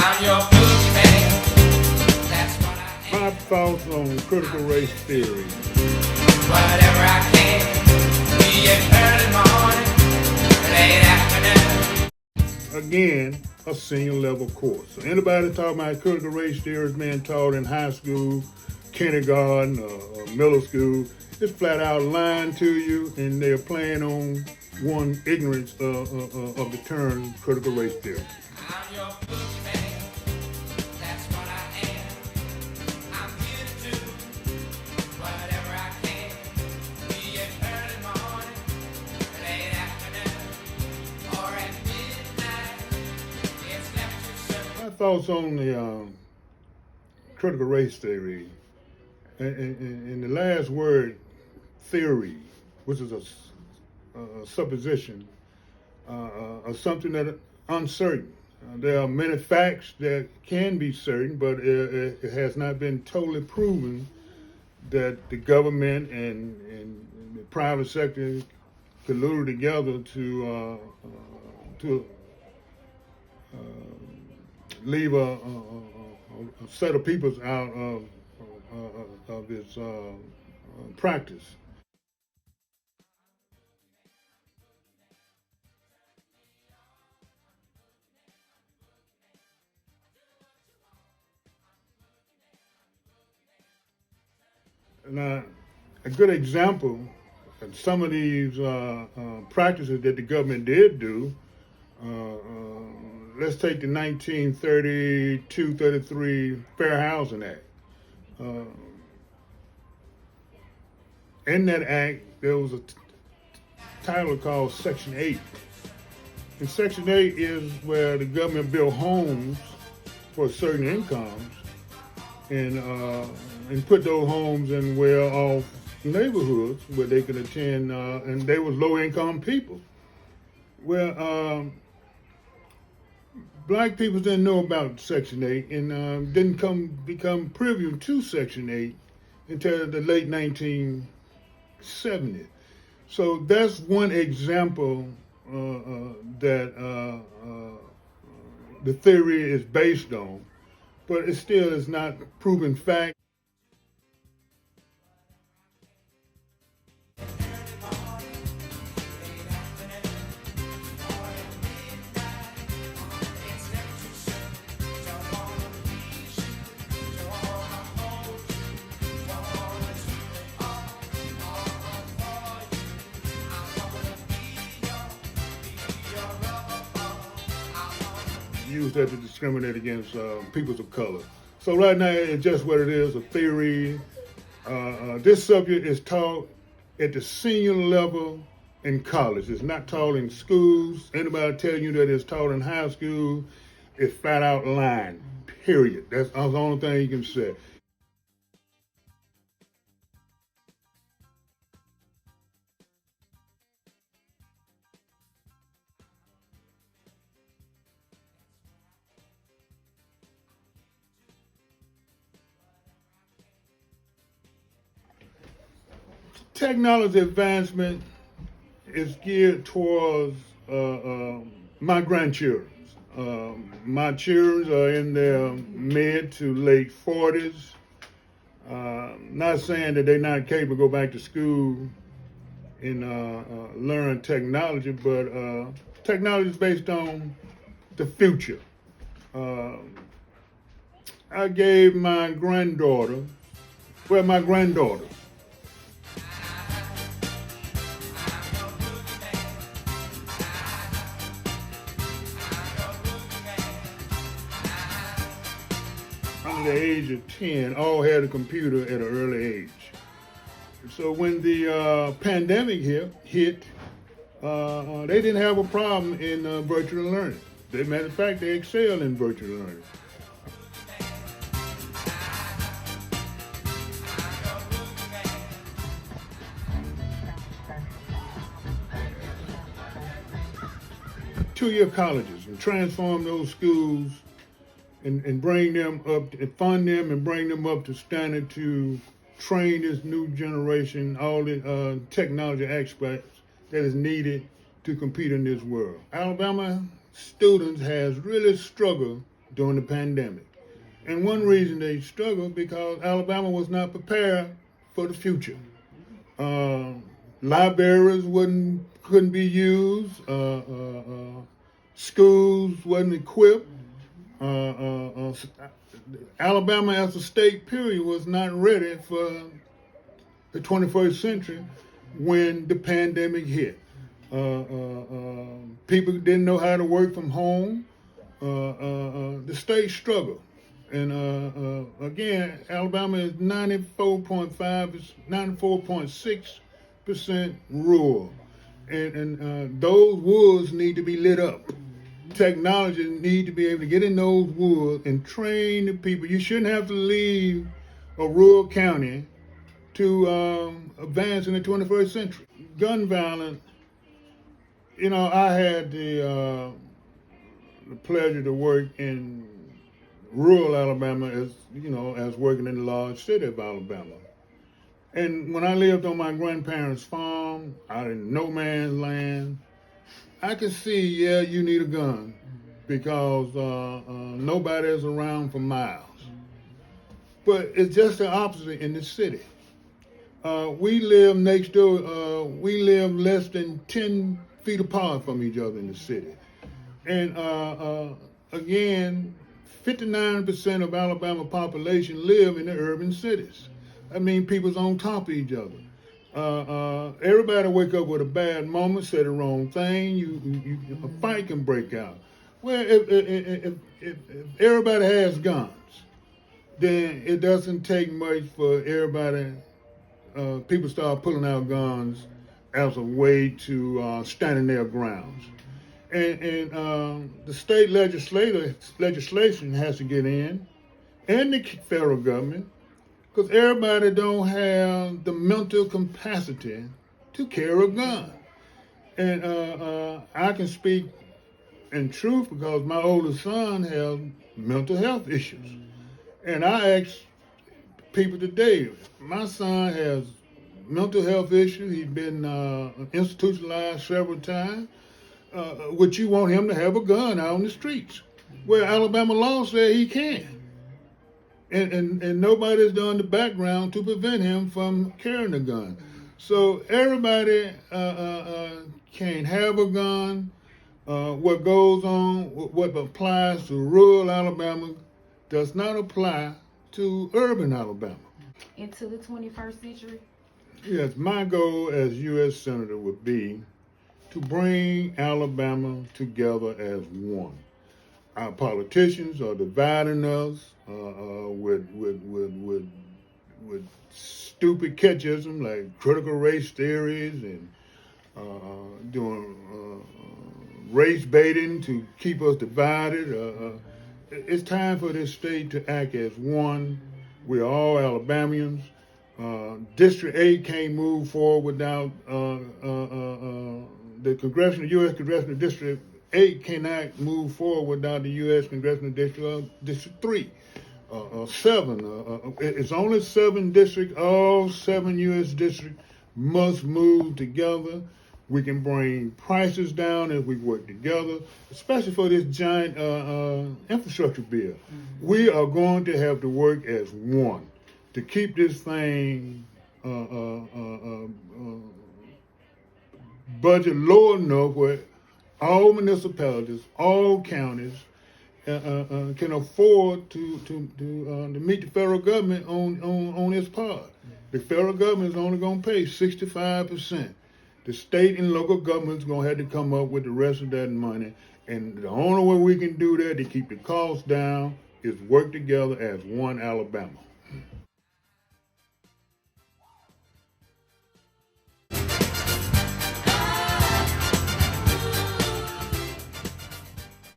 I'm your boogeyman. That's what I am. My thoughts on critical race theory. Whatever I can. Be it early morning, late afternoon. Again, a senior level course. So anybody talking about critical race theory is being taught in high school, kindergarten, or middle school. It's flat out lying to you, and they're playing on one ignorance of the term critical race theory. I'm your boogeyman. That's what I am. I'm here to do whatever I can. Be it early morning, late afternoon, or at midnight. It's never too soon. My thoughts on the critical race theory, and the last word, theory, which is a supposition of something that is uncertain. There are many facts that can be certain, but it has not been totally proven that the government and the private sector colluded together to leave a set of peoples out of this practice. Now, a good example of some of these practices that the government did do, let's take the 1932-33 Fair Housing Act. In that act, there was a title called Section 8. And Section 8 is where the government built homes for certain incomes and put those homes in well-off neighborhoods where they could attend, and they was low-income people. Well, black people didn't know about Section 8 and didn't become privy to Section 8 until the late 1970s. So that's one example that the theory is based on, but it still is not proven fact. Use that to discriminate against peoples of color. So right now, it's just what it is, a theory. This subject is taught at the senior level in college. It's not taught in schools. Anybody telling you that it's taught in high school is flat out lying, period. That's the only thing you can say. Technology advancement is geared towards my grandchildren. My children are in their mid to late 40s. Not saying that they're not capable to go back to school and learn technology, but technology is based on the future. I gave my granddaughter, my granddaughter, under the age of 10, all had a computer at an early age. So when the pandemic hit, they didn't have a problem in virtual learning. As a matter of fact, they excel in virtual learning. Two-year colleges and transform those schools and bring them up, and fund them and bring them up to standard to train this new generation, all the technology aspects that is needed to compete in this world. Alabama students has really struggled during the pandemic. And one reason they struggled because Alabama was not prepared for the future. Libraries couldn't be used. Schools wasn't equipped. Alabama as a state period was not ready for the 21st century when the pandemic hit. People didn't know how to work from home. The state struggled. And again, Alabama is 94.6% rural. And those woods need to be lit up. Technology need to be able to get in those woods and train the people. You shouldn't have to leave a rural county to advance in the 21st century. Gun violence, I had the pleasure to work in rural Alabama as working in the large city of Alabama. And when I lived on my grandparents' farm, out in no man's land, I could see, you need a gun because nobody is around for miles. But it's just the opposite in the city. We live next door, we live less than 10 feet apart from each other in the city. And again, 59% of Alabama population live in the urban cities. I mean, people's on top of each other. Everybody wake up with a bad moment, say the wrong thing, a fight can break out. Well, if everybody has guns, then it doesn't take much for everybody, people start pulling out guns as a way to stand in their grounds. And the state legislation has to get in, and the federal government, because everybody don't have the mental capacity to carry a gun. And I can speak in truth because my oldest son has mental health issues. And I ask people today, my son has mental health issues. He's been institutionalized several times. Would you want him to have a gun out on the streets? Well, Alabama law says he can. And nobody's done the background to prevent him from carrying a gun. So everybody can have a gun. What goes on, what applies to rural Alabama does not apply to urban Alabama. Into the 21st century? Yes, my goal as U.S. Senator would be to bring Alabama together as one. Our politicians are dividing us with stupid catchism like critical race theories and doing race baiting to keep us divided. It's time for this state to act as one. We're all Alabamians. District 8 can't move forward without the U.S. Congressional District 8 cannot move forward without the U.S. Congressional District 3. 7. It's only 7 districts. All 7 U.S. districts must move together. We can bring prices down if we work together, especially for this giant infrastructure bill. Mm-hmm. We are going to have to work as one to keep this thing budget low enough where all municipalities, all counties can afford to meet the federal government on its part. The federal government is only going to pay 65%. The state and local government's going to have to come up with the rest of that money. And the only way we can do that to keep the costs down is work together as one Alabama.